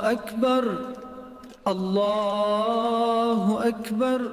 أكبر الله أكبر.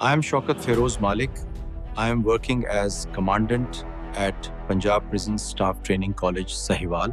I am Shaukat Feroz Malik. I am working as commandant at Punjab Prison Staff Training College, Sahiwal.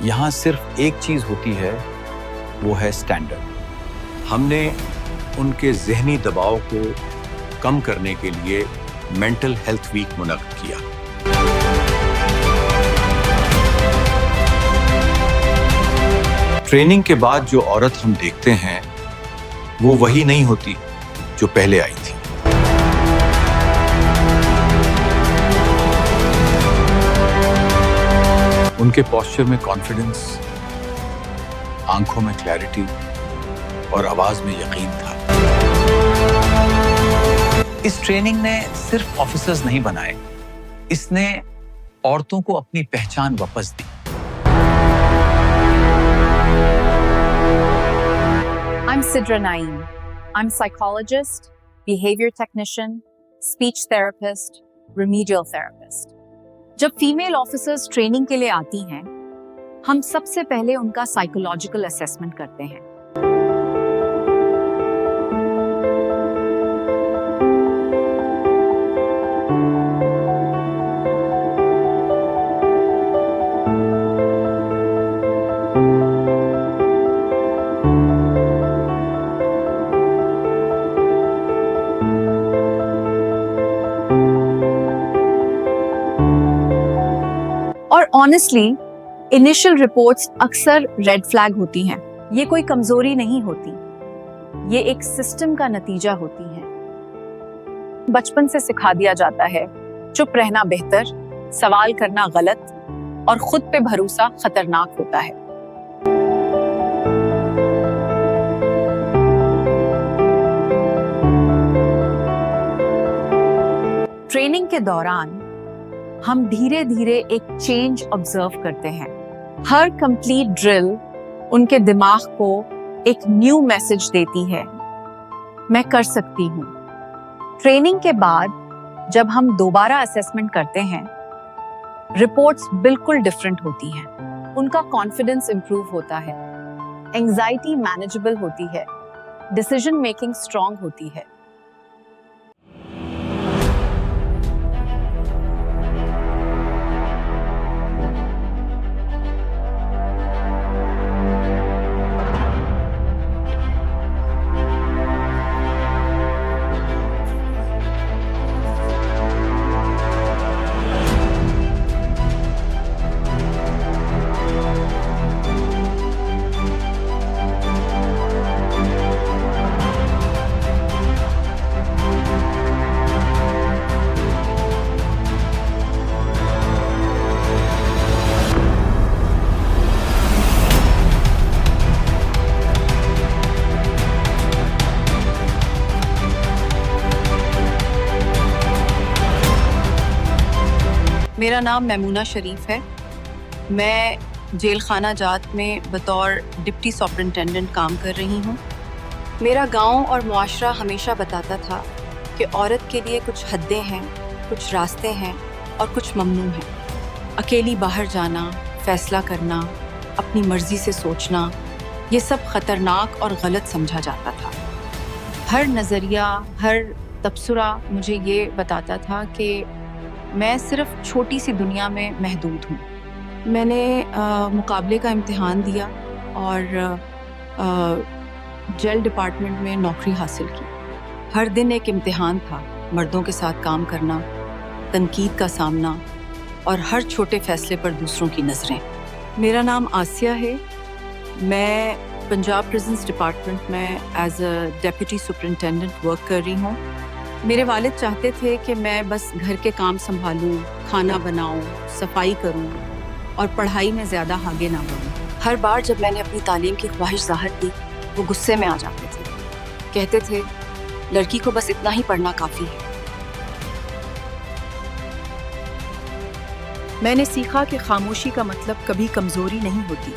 یہاں صرف ایک چیز ہوتی ہے، وہ ہے اسٹینڈرڈ۔ ہم نے ان کے ذہنی دباؤ کو کم کرنے کے لیے مینٹل ہیلتھ ویک منعقد کیا۔ ٹریننگ کے بعد جو عورت ہم دیکھتے ہیں وہ وہی نہیں ہوتی جو پہلے آئی تھی۔ ان کے پوسچر میں کانفیڈنس، آنکھوں میں کلیئرٹی اور آواز میں یقین تھا۔ اس ٹریننگ نے صرف آفیسرز نہیں بنائے، اس نے عورتوں کو اپنی پہچان واپس دی۔ I'm Sidra Naeem. I'm psychologist, behavior technician, speech therapist, remedial therapist. جب فیمیل آفیسرز ٹریننگ کے لیے آتی ہیں، ہم سب سے پہلے ان کا سائیکولوجیکل اسیسمنٹ کرتے ہیں۔ اور آنیسٹلی انیشل رپورٹس اکثر ریڈ فلیگ ہوتی ہیں۔ یہ کوئی کمزوری نہیں ہوتی، یہ ایک سسٹم کا نتیجہ ہوتی ہے۔ بچپن سے سکھا دیا جاتا ہے چپ رہنا بہتر، سوال کرنا غلط اور خود پہ بھروسہ خطرناک ہوتا ہے۔ ٹریننگ کے دوران ہم دھیرے دھیرے ایک چینج آبزرو کرتے ہیں۔ ہر کمپلیٹ ڈرل ان کے دماغ کو ایک نیو میسج دیتی ہے، میں کر سکتی ہوں۔ ٹریننگ کے بعد جب ہم دوبارہ اسیسمنٹ کرتے ہیں، رپورٹس بالکل ڈفرینٹ ہوتی ہیں۔ ان کا کانفیڈنس امپروو ہوتا ہے، اینگزائٹی مینیجبل ہوتی ہے، ڈیسیژن میکنگ اسٹرانگ ہوتی ہے۔ میرا نام میمونہ شریف ہے۔ میں جیل خانہ جات میں بطور ڈپٹی سپرنٹینڈنٹ کام کر رہی ہوں۔ میرا گاؤں اور معاشرہ ہمیشہ بتاتا تھا کہ عورت کے لیے کچھ حدیں ہیں، کچھ راستے ہیں اور کچھ ممنوع ہیں۔ اکیلی باہر جانا، فیصلہ کرنا، اپنی مرضی سے سوچنا، یہ سب خطرناک اور غلط سمجھا جاتا تھا۔ ہر نظریہ، ہر تبصرہ مجھے یہ بتاتا تھا کہ میں صرف چھوٹی سی دنیا میں محدود ہوں۔ میں نے مقابلے کا امتحان دیا اور جیل ڈپارٹمنٹ میں نوکری حاصل کی۔ ہر دن ایک امتحان تھا، مردوں کے ساتھ کام کرنا، تنقید کا سامنا اور ہر چھوٹے فیصلے پر دوسروں کی نظریں۔ میرا نام آسیہ ہے۔ میں پنجاب پریزنس ڈپارٹمنٹ میں as a deputy superintendent work کر رہی ہوں۔ میرے والد چاہتے تھے کہ میں بس گھر کے کام سنبھالوں، کھانا بناؤں، صفائی کروں اور پڑھائی میں زیادہ آگے نہ بڑھوں۔ ہر بار جب میں نے اپنی تعلیم کی خواہش ظاہر کی، وہ غصے میں آ جاتے تھے، کہتے تھے لڑکی کو بس اتنا ہی پڑھنا کافی ہے۔ میں نے سیکھا کہ خاموشی کا مطلب کبھی کمزوری نہیں ہوتی،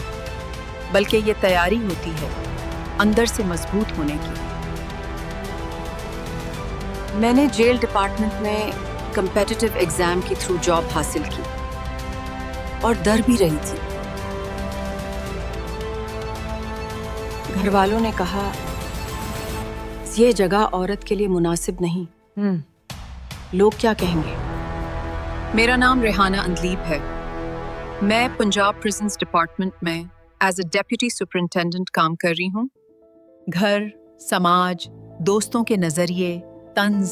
بلکہ یہ تیاری ہوتی ہے اندر سے مضبوط ہونے کی۔ میں نے جیل ڈپارٹمنٹ میں کمپیٹیٹیو ایگزام کے تھرو جاب حاصل کی اور ڈر بھی رہی تھی۔ گھر والوں نے کہا یہ جگہ عورت کے لیے مناسب نہیں، لوگ کیا کہیں گے۔ میرا نام ریحانہ اندلیب ہے۔ میں پنجاب پریزنس ڈپارٹمنٹ میں ایز اے ڈیپیوٹی سپرنٹینڈنٹ کام کر رہی ہوں. گھر، سماج، دوستوں کے نظریے، طنز،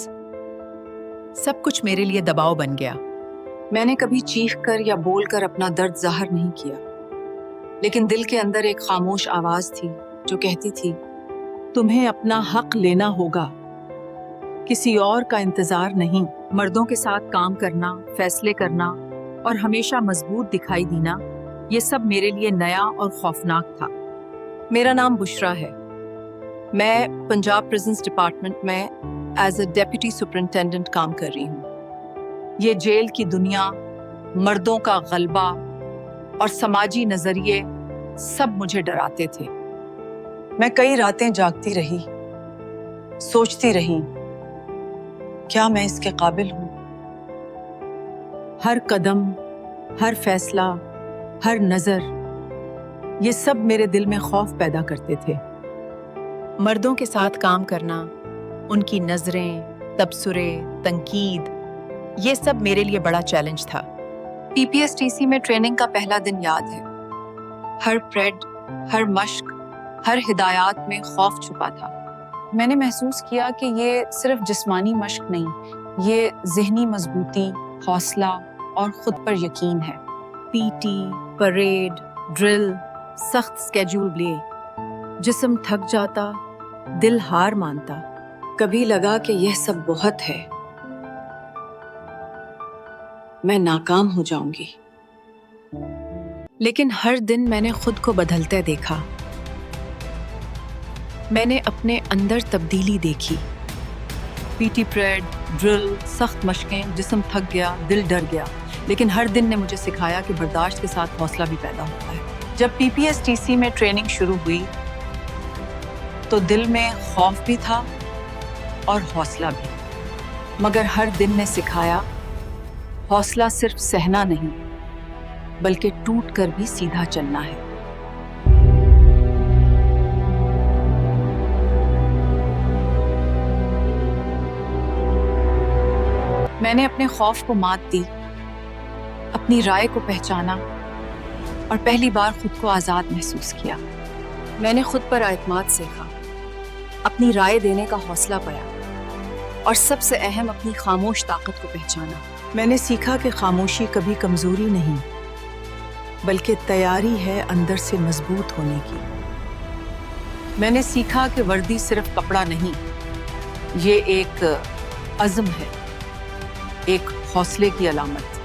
سب کچھ میرے لیے دباؤ بن گیا. میں نے کبھی چیخ کر یا بول کر اپنا درد ظاہر نہیں کیا، لیکن دل کے اندر ایک خاموش آواز تھی جو کہتی تھی تمہیں اپنا حق لینا ہوگا، کسی اور کا انتظار نہیں. مردوں کے ساتھ کام کرنا، فیصلے کرنا اور ہمیشہ مضبوط دکھائی دینا، یہ سب میرے لیے نیا اور خوفناک تھا. میرا نام بشرا ہے. میں پنجاب پریزنس ڈپارٹمنٹ میں ایز اے ڈیپیوٹی سپرنٹینڈنٹ کام کر رہی ہوں. یہ جیل کی دنیا، مردوں کا غلبہ اور سماجی نظریے سب مجھے ڈراتے تھے. میں کئی راتیں جاگتی رہی، سوچتی رہی کیا میں اس کے قابل ہوں. ہر قدم، ہر فیصلہ، ہر نظر، یہ سب میرے دل میں خوف پیدا کرتے تھے. مردوں کے ساتھ کام کرنا، ان کی نظریں، تبصرے، تنقید، یہ سب میرے لیے بڑا چیلنج تھا. PPSTC میں ٹریننگ کا پہلا دن یاد ہے. ہر پریڈ، ہر مشق، ہر ہدایات میں خوف چھپا تھا. میں نے محسوس کیا کہ یہ صرف جسمانی مشق نہیں، یہ ذہنی مضبوطی، حوصلہ اور خود پر یقین ہے. PT، پریڈ، ڈرل، سخت اسکیڈول لے، جسم تھک جاتا، دل ہار مانتا. کبھی لگا کہ یہ سب بہت ہے، میں ناکام ہو جاؤں گی. لیکن ہر دن میں نے خود کو بدلتے دیکھا. میں نے اپنے اندر تبدیلی دیکھی. PT پریڈ، ڈرل، سخت مشقیں، جسم تھک گیا، دل ڈر گیا، لیکن ہر دن نے مجھے سکھایا کہ برداشت کے ساتھ حوصلہ بھی پیدا ہوتا ہے. جب PPSTC میں ٹریننگ شروع ہوئی تو دل میں خوف بھی تھا اور حوصلہ بھی، مگر ہر دن نے سکھایا حوصلہ صرف سہنا نہیں بلکہ ٹوٹ کر بھی سیدھا چلنا ہے. میں نے اپنے خوف کو مات دی، اپنی رائے کو پہچانا اور پہلی بار خود کو آزاد محسوس کیا. میں نے خود پر اعتماد سیکھا، اپنی رائے دینے کا حوصلہ پایا اور سب سے اہم اپنی خاموش طاقت کو پہچانا. میں نے سیکھا کہ خاموشی کبھی کمزوری نہیں بلکہ تیاری ہے اندر سے مضبوط ہونے کی. میں نے سیکھا کہ وردی صرف کپڑا نہیں، یہ ایک عزم ہے، ایک حوصلے کی علامت.